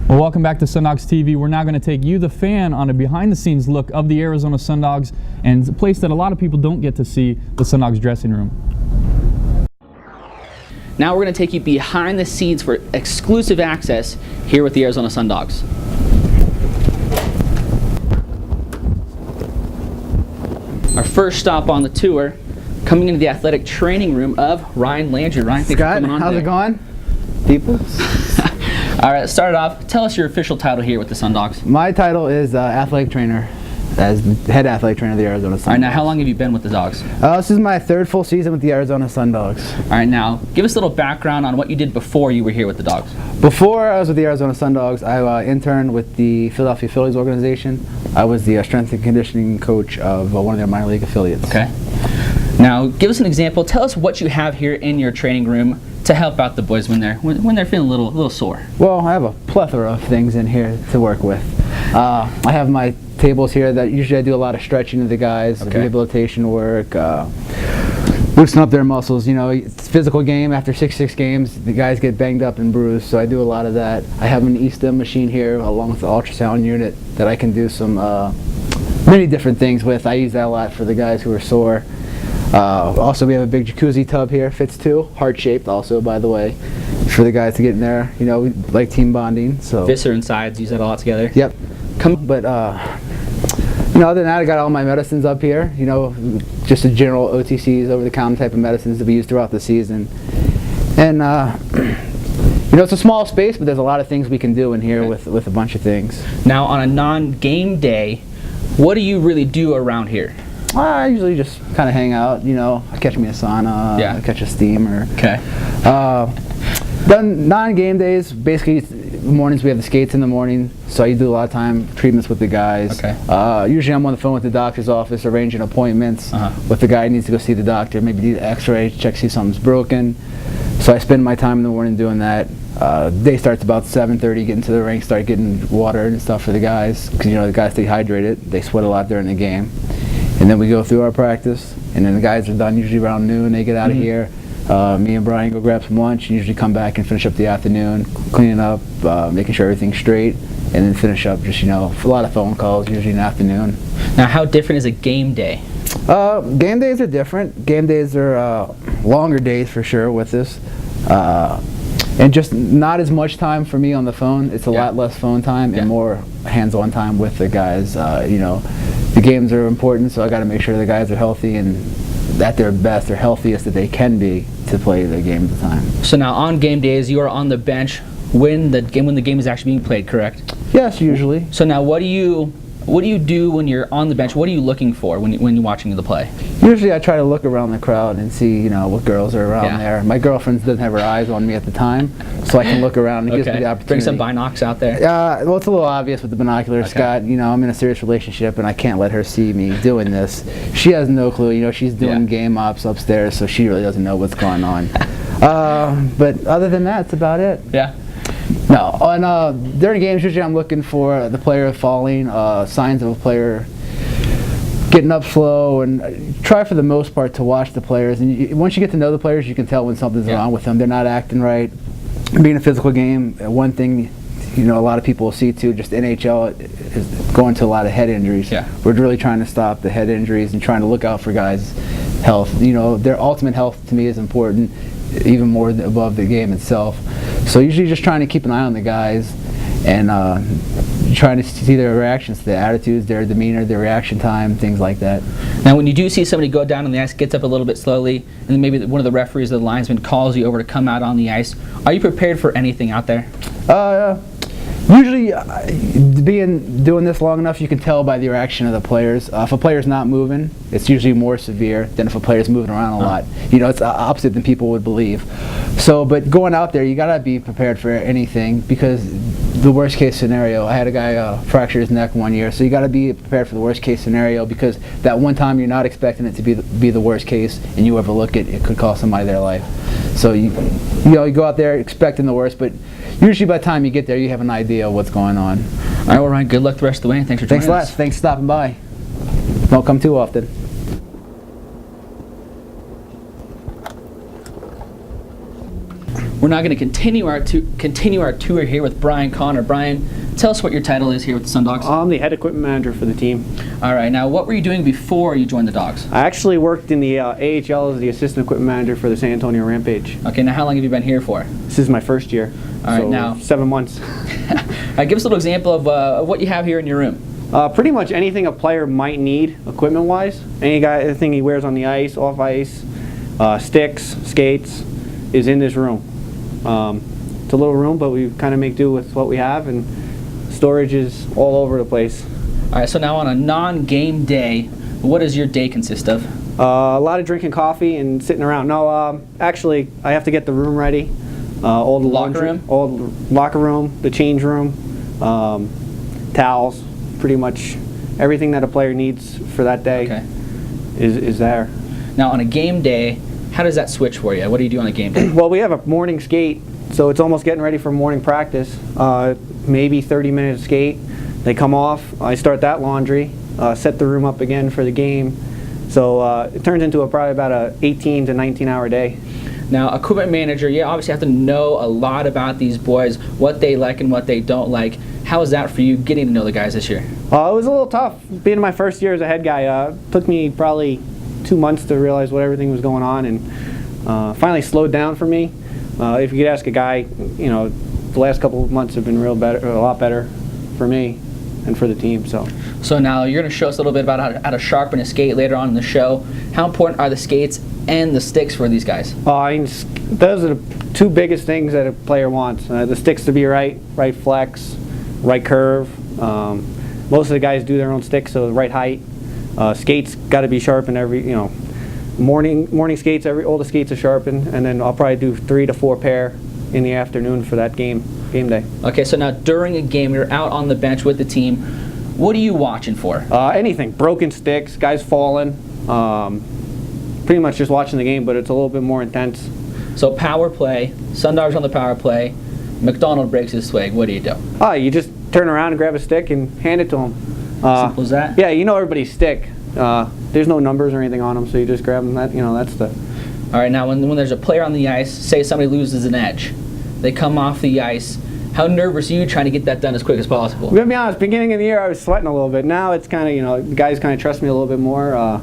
Well, welcome back to SundogsTV. We're now going to take you, the fan, on a behind-the-scenes look of the Arizona Sundogs and a place that a lot of people don't get to see, the Sundogs dressing room. Now we're going to take you behind the scenes for exclusive access here with the Arizona Sundogs. Our first stop on the tour, coming into the athletic training room of Ryan Landry. Ryan, thanks for coming on how's today. it going, people? All right, let's start it off. Tell us your official title here with the Sundogs. My title is athletic trainer, as the head athletic trainer of the Arizona Sundogs. All right, now how long have you been with the Dogs? This is my third full season with the Arizona Sundogs. All right, now give us a little background on what you did before you were here with the Dogs. Before I was with the Arizona Sundogs, I interned with the Philadelphia Phillies organization. I was the strength and conditioning coach of one of their minor league affiliates. Okay. Now, give us an example. Tell us what you have here in your training room to help out the boys when they're feeling a little sore. Well, I have a plethora of things in here to work with. I have my tables here that usually I do a lot of stretching of the guys, rehabilitation work, loosen up their muscles. You know, it's a physical game. After 6 games, the guys get banged up and bruised, so I do a lot of that. I have an E-stim machine here along with the ultrasound unit that I can do some many different things with. I use that a lot for the guys who are sore. Also, we have a big jacuzzi tub here, fits two, heart-shaped also, by the way, for the guys to get in there. You know, we like team bonding. So Visser and sides, use that a lot together. Yep. But you know, other than that, I got all my medicines up here. You know, just the general OTCs, over-the-counter type of medicines that we use throughout the season. And you know, it's a small space, but there's a lot of things we can do in here with a bunch of things. Now, on a non-game day, what do you really do around here? I usually just kind of hang out. You know, I catch me a sauna, I catch a steamer. Okay. Done non-game days, basically mornings we have the skates in the morning, so I do a lot of time treatments with the guys. Okay. Usually I'm on the phone with the doctor's office arranging appointments with the guy who needs to go see the doctor, maybe do the x-ray, check see something's broken. So I spend my time in the morning doing that. Day starts about 7:30, get into the rink, start getting water and stuff for the guys, because you know the guys stay hydrated, they sweat a lot during the game. And then we go through our practice, and then the guys are done usually around noon, they get out of here. Me and Brian go grab some lunch and usually come back and finish up the afternoon, cleaning up, making sure everything's straight, and then finish up just, you know, a lot of phone calls usually in the afternoon. Now, how different is a game day? Game days are different. Game days are longer days for sure with this. And just not as much time for me on the phone. It's a lot less phone time and more hands-on time with the guys. You know, the games are important, so I got to make sure the guys are healthy and at their best, their healthiest that they can be to play the game at the time. So now, on game days, you are on the bench when the game is actually being played, correct? Yes, usually. So now, what do you do when you're on the bench? What are you looking for when you're watching the play? Usually I try to look around the crowd and see, you know, what girls are around there. My girlfriend doesn't have her eyes on me at the time, so I can look around and it gives me the opportunity. Bring some binocs out there. Well, it's a little obvious with the binoculars, Scott. You know, I'm in a serious relationship and I can't let her see me doing this. She has no clue. You know, she's doing game ops upstairs, so she really doesn't know what's going on. But other than that, that's about it. Yeah. No, during games, usually I'm looking for the player falling, signs of a player getting up slow, and try for the most part to watch the players. And once you get to know the players, you can tell when something's wrong with them. They're not acting right. Being a physical game, one thing, you know, a lot of people will see too, just NHL is going to a lot of head injuries. We're really trying to stop the head injuries and trying to look out for guys' health. You know, their ultimate health to me is important, even more above the game itself. So usually just trying to keep an eye on the guys and trying to see their reactions, their attitudes, their demeanor, their reaction time, things like that. Now, when you do see somebody go down on the ice, gets up a little bit slowly, and then maybe one of the referees or the linesman calls you over to come out on the ice, are you prepared for anything out there? Usually, doing this long enough, you can tell by the reaction of the players. If a player's not moving, it's usually more severe than if a player's moving around a lot. You know, it's opposite than people would believe. So, but going out there, you gotta be prepared for anything, because the worst case scenario, I had a guy fracture his neck one year, so you gotta be prepared for the worst case scenario, because that one time you're not expecting it to be the worst case, and you overlook it, it could cost somebody their life. So you go out there expecting the worst, but usually by the time you get there, you have an idea of what's going on. All right, well, Ryan, good luck the rest of the way, and thanks for joining us. Thanks a lot. Thanks for stopping by. Don't come too often. We're now going to continue our tour here with Brian Connor. Brian, tell us what your title is here with the Sundogs. I'm the head equipment manager for the team. All right, now what were you doing before you joined the Dogs? I actually worked in the AHL as the assistant equipment manager for the San Antonio Rampage. Okay, now how long have you been here for? This is my first year. All right, so now 7 months. Give us a little example of what you have here in your room. Pretty much anything a player might need equipment-wise. Anything he wears on the ice, off ice, sticks, skates, is in this room. It's a little room, but we kind of make do with what we have, and storage is all over the place. All right, so now on a non-game day, what does your day consist of? A lot of drinking coffee and sitting around. No, actually, I have to get the room ready. All the Locker room? All the locker room, the change room, towels, pretty much everything that a player needs for that day is there. Now on a game day, how does that switch for you? What do you do on a game day? Well, we have a morning skate, so it's almost getting ready for morning practice. Maybe 30-minute skate. They come off, I start that laundry, set the room up again for the game. So it turns into probably about a 18 to 19-hour day. Now, equipment manager, you obviously have to know a lot about these boys, what they like and what they don't like. How was that for you, getting to know the guys this year? It was a little tough. Being my first year as a head guy, took me probably 2 months to realize what everything was going on, and finally slowed down for me. If you could ask a guy, you know, the last couple of months have been a lot better for me and for the team. So now you're going to show us a little bit about how to sharpen a skate later on in the show. How important are the skates and the sticks for these guys? Those are the two biggest things that a player wants. The sticks to be right flex, right curve. Most of the guys do their own sticks, so the right height. Skates got to be sharpened every, you know, morning skates. All the skates are sharpened, and then I'll probably do 3 to 4 pair in the afternoon for that game day. Okay, so now during a game, you're out on the bench with the team. What are you watching for? Anything. Broken sticks, guys falling. Pretty much just watching the game, but it's a little bit more intense. So power play, Sundogs on the power play, McDonald breaks his swag. What do you do? You just turn around and grab a stick and hand it to him. Simple as that? Yeah, you know everybody's stick. There's no numbers or anything on them, so you just grab them. That's the. All right, now when there's a player on the ice, say somebody loses an edge, they come off the ice. How nervous are you trying to get that done as quick as possible? I'm gonna be honest. Beginning of the year, I was sweating a little bit. Now it's kind of, the guys kind of trust me a little bit more.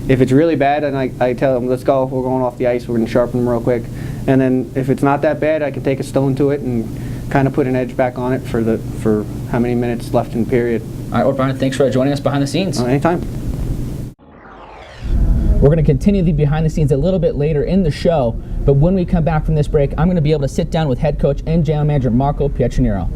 If it's really bad, and I tell them, let's go. We're going off the ice. We're gonna sharpen them real quick. And then if it's not that bad, I can take a stone to it and kind of put an edge back on it for how many minutes left in the period. All right, well, Brian, thanks for joining us behind the scenes. Anytime. We're going to continue the behind the scenes a little bit later in the show, but when we come back from this break, I'm going to be able to sit down with head coach and general manager Marco Pietranero.